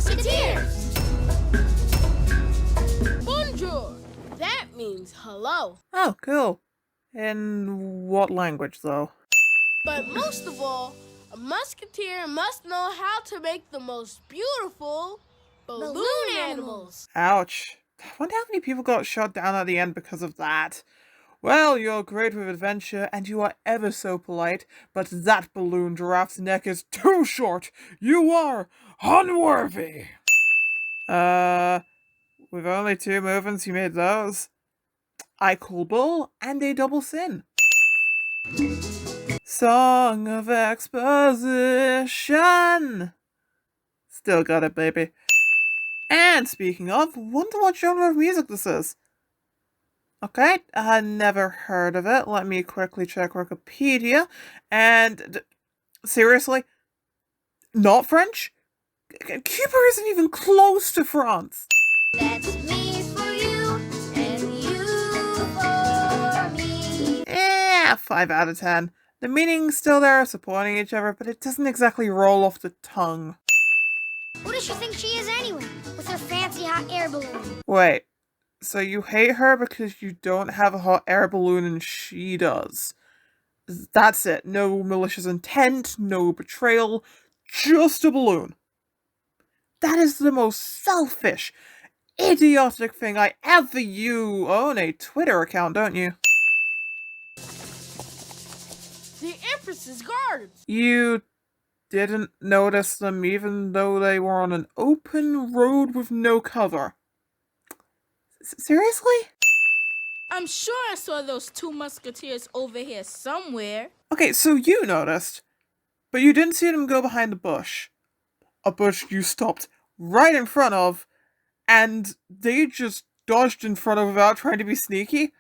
Musketeers! Bonjour! That means hello. Oh, cool. In what language, though? But most of all, a musketeer must know how to make the most beautiful balloon animals. Ouch. I wonder how many people got shot down at the end because of that. Well, you're great with adventure, and you are ever so polite, but that balloon giraffe's neck is too short. You are unworthy. With only 2 movements, you made those. I call bull and a double sin. Song of exposition. Still got it, baby. And speaking of, wonder what genre of music this is. Okay, I never heard of it. Let me quickly check Wikipedia. And seriously, not French? Cuba isn't even close to France. That's me for you, and you for me. Yeah, 5 out of 10. The meaning's still there, supporting each other, but it doesn't exactly roll off the tongue. Who does she think she is anyway, with her fancy hot air balloon? Wait, so you hate her because you don't have a hot air balloon and she does? That's it. No malicious intent, no betrayal, just a balloon. That is the most selfish, idiotic thing I ever. You own a Twitter account, don't you? The Empress's guards. You didn't notice them even though they were on an open road with no cover. Seriously? I'm sure I saw those 2 musketeers over here somewhere. Okay, so you noticed, but you didn't see them go behind the bush. A bush you stopped right in front of, and they just dodged in front of without trying to be sneaky?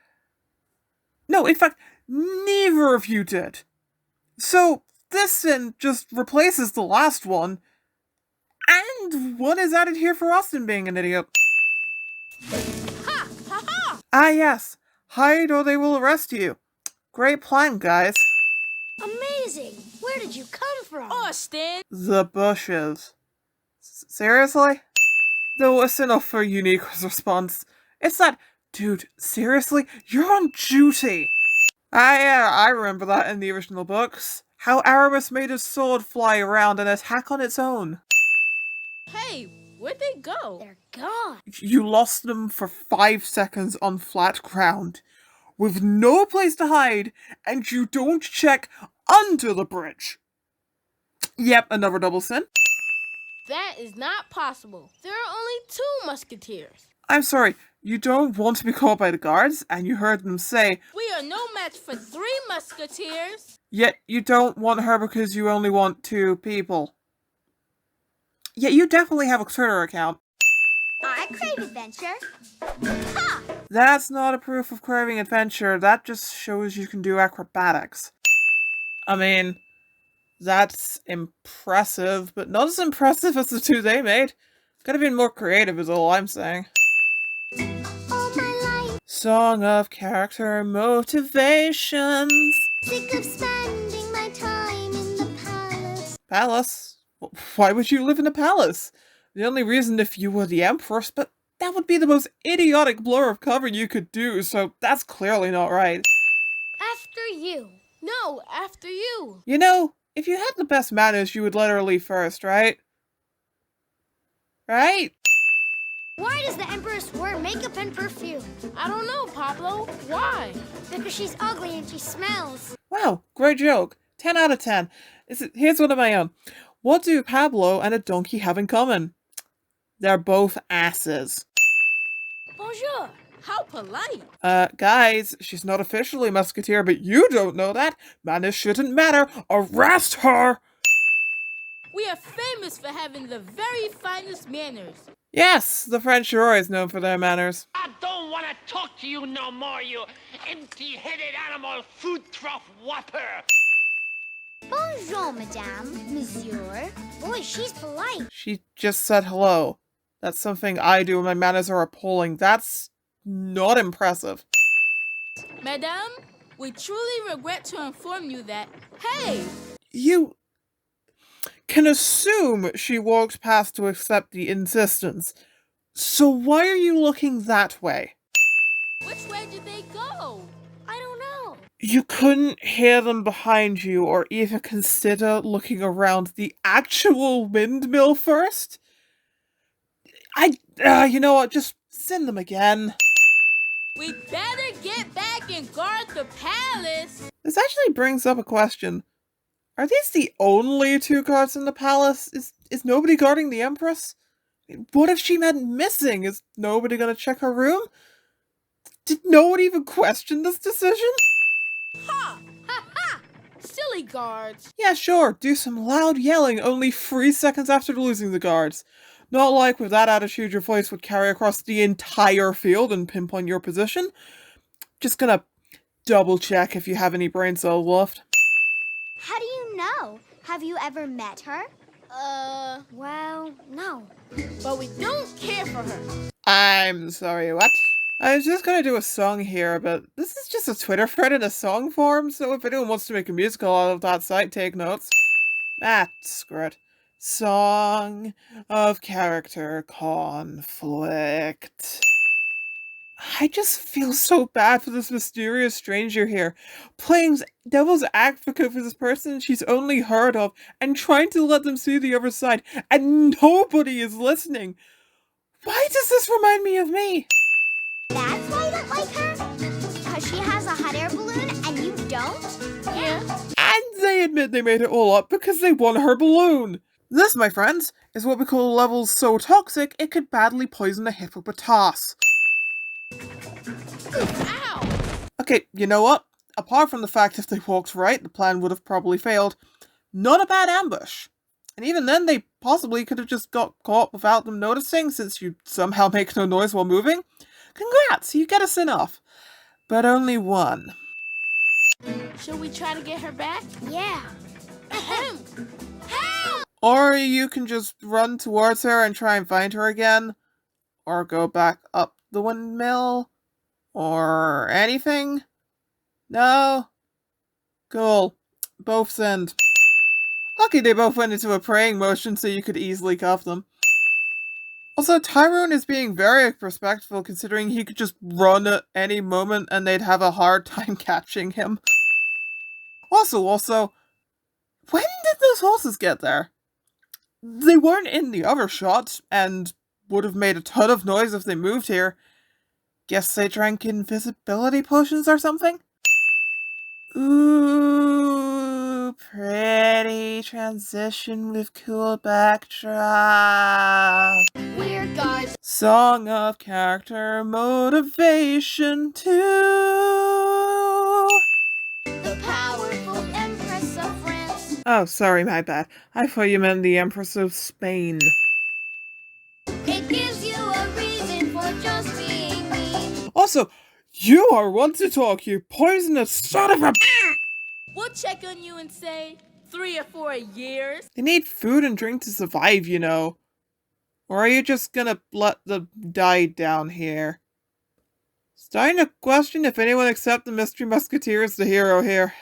No, in fact, neither of you did. So, this sin just replaces the last one, and one is added here for Austin being an idiot. Ha! Ha ha! Ah yes, hide or they will arrest you. Great plan, guys. Amazing! Where did you come from? Austin! The bushes. Seriously? Though it's enough for Unique's response. It's that, dude, seriously? You're on duty! I remember that in the original books. How Aramis made his sword fly around and attack on its own. Hey, where'd they go? They're gone. You lost them for 5 seconds on flat ground, with no place to hide, and you don't check under the bridge. Yep, another double sin. That is not possible. There are only 2 musketeers. I'm sorry, you don't want to be caught by the guards, and you heard them say, We are no match for 3 musketeers. yet you don't want her because you only want 2 people. Yet you definitely have a Twitter account. I crave adventure. Ha! That's not a proof of craving adventure, that just shows you can do acrobatics. I mean, that's impressive, but not as impressive as the 2 they made. Could have been more creative is all I'm saying. All my life, Song of character motivations. sick of spending my time in the palace. Palace? Why would you live in a palace? The only reason if you were the Empress, but that would be the most idiotic blur of cover you could do, so that's clearly not right. After you. No, after you. You know, if you had the best manners, you would let her leave first, right? Right? Why does the Empress wear makeup and perfume? I don't know, Pablo. Why? Because she's ugly and she smells. Wow, great joke. 10 out of 10. Here's one of my own. What do Pablo and a donkey have in common? They're both asses. Bonjour. How polite. Guys, she's not officially Musketeer, but you don't know that. Manners shouldn't matter. Arrest her! We are famous for having the very finest manners. Yes, the French are always known for their manners. I don't want to talk to you no more, you empty-headed animal food trough whopper! Bonjour, madame, monsieur. Boy, she's polite. She just said hello. That's something I do when my manners are appalling. That's not impressive. Madame, we truly regret to inform you that, hey! You... can assume she walked past to accept the insistence. So why are you looking that way? Which way did they go? I don't know. You couldn't hear them behind you or even consider looking around the actual windmill first? You know what, just send them again. We better get back and guard the palace. This actually brings up a question. Are these the only 2 guards in the palace? Is nobody guarding the Empress? What if she went missing? Is nobody gonna check her room? Did no one even question this decision? Ha! Ha ha! Silly guards. Yeah, sure, do some loud yelling only 3 seconds after losing the guards. Not like with that attitude your voice would carry across the entire field and pinpoint your position. Just gonna double check if you have any brain cells left. How do you know? Have you ever met her? Well, no. But we don't care for her. I'm sorry, what? I was just gonna do a song here, but this is just a Twitter thread in a song form, so if anyone wants to make a musical out of that site, take notes. Screw it. Song of character conflict. I just feel so bad for this mysterious stranger here, playing devil's advocate for this person she's only heard of and trying to let them see the other side, and nobody is listening. Why does this remind me of me? That's why you don't like her? Because she has a hot air balloon and you don't? Yeah. And they admit they made it all up because they won her balloon. This, my friends, is what we call levels so toxic it could badly poison a hippopotamus. Ow! Okay, you know what? Apart from the fact if they walked right, the plan would have probably failed. Not a bad ambush. And even then, they possibly could have just got caught without them noticing, since you somehow make no noise while moving. Congrats, you get a sin-off. But only one. Should we try to get her back? Yeah. Ahem. Help! Or you can just run towards her and try and find her again. Or go back up the windmill. Or anything. No? Cool. Both send. Lucky they both went into a praying motion so you could easily cuff them. Also, Tyrone is being very respectful considering he could just run at any moment and they'd have a hard time catching him. Also, when did those horses get there? They weren't in the other shot and would have made a ton of noise if they moved here. Guess they drank invisibility potions or something? Ooh, pretty transition with cool backdrop. We're guards. Song of character motivation 2. The powerful Empress of France. Oh, sorry, my bad. I thought you meant the Empress of Spain. It gives you a reason for just being me. Also, you are one to talk, you poisonous son of a... We'll check on you and say 3 or 4 years. They need food and drink to survive, you know. Or are you just gonna let them die down here? Starting to question if anyone except the Mystery Musketeer is the hero here.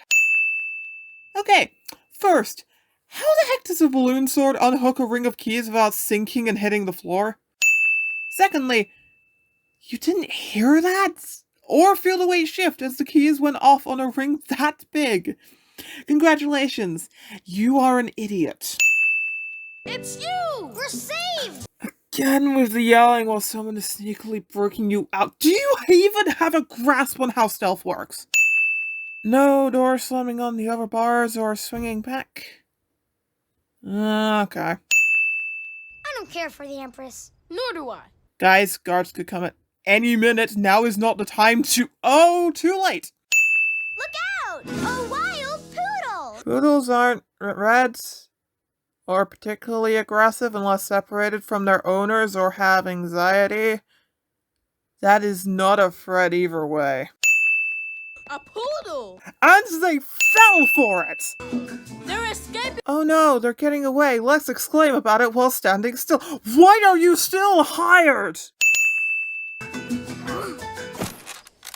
Okay, first, how the heck does a balloon sword unhook a ring of keys without sinking and hitting the floor? Secondly, you didn't hear that? Or feel the weight shift as the keys went off on a ring that big? Congratulations, you are an idiot. It's you! We're saved! Again with the yelling while someone is sneakily breaking you out. Do you even have a grasp on how stealth works? No door slamming on the other bars or swinging back. Okay. I don't care for the Empress. Nor do I. Guys, guards could come at any minute. Now is not the time to... Oh, too late! Look out! A wild poodle! Poodles aren't reds or particularly aggressive unless separated from their owners or have anxiety. That is not a threat either way. A poodle! And they fell for it! They're escaping. Oh no, they're getting away. Let's exclaim about it while standing still. Why are you still hired?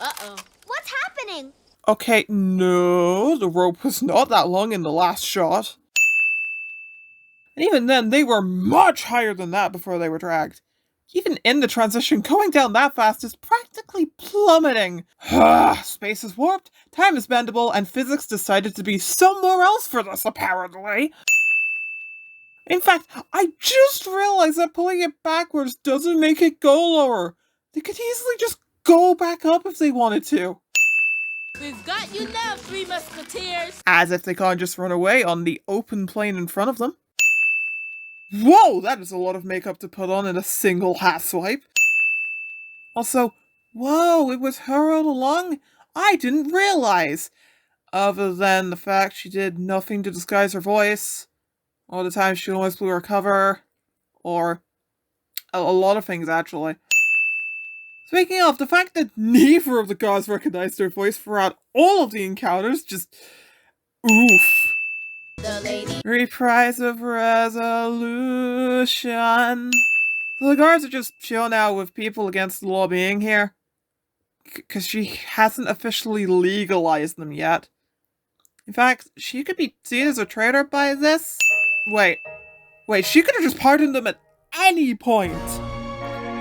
Uh-oh. What's happening? Okay, no, the rope was not that long in the last shot. And even then, they were much higher than that before they were dragged. Even in the transition, going down that fast is practically plummeting. Space is warped, time is bendable, and physics decided to be somewhere else for this, apparently. In fact, I just realized that pulling it backwards doesn't make it go lower. They could easily just go back up if they wanted to. We've got you now, Three Musketeers. As if they can't just run away on the open plain in front of them. Whoa, that is a lot of makeup to put on in a single hat swipe. Also, whoa, it was her all along? I didn't realize. Other than the fact she did nothing to disguise her voice. All the time she almost blew her cover. Or a lot of things, actually. Speaking of, the fact that neither of the guards recognized her voice throughout all of the encounters, just oof. The lady. Reprise of resolution. So the guards are just chilling out with people against the law being here. Because she hasn't officially legalized them yet. In fact, she could be seen as a traitor by this. Wait, she could have just pardoned them at any point.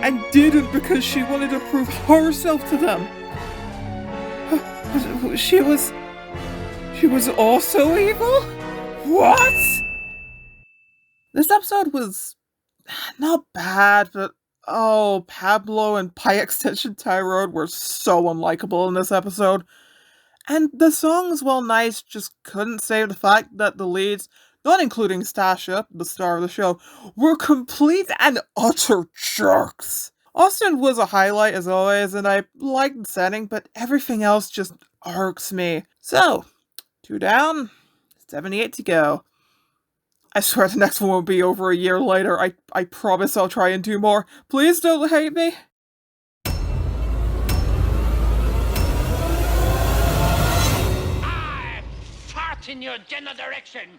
And didn't because she wanted to prove herself to them. She was also evil? What? This episode was not bad, but oh, Pablo and by extension Tyrone were so unlikable in this episode. And the songs, while nice, just couldn't save the fact that the leads, not including Stasha, the star of the show, were complete and utter jerks. Austin was a highlight as always, and I liked the setting, but everything else just irks me. So, 2 down, 78 to go. I swear the next one will be over a year later. I promise I'll try and do more. Please don't hate me. In your general direction,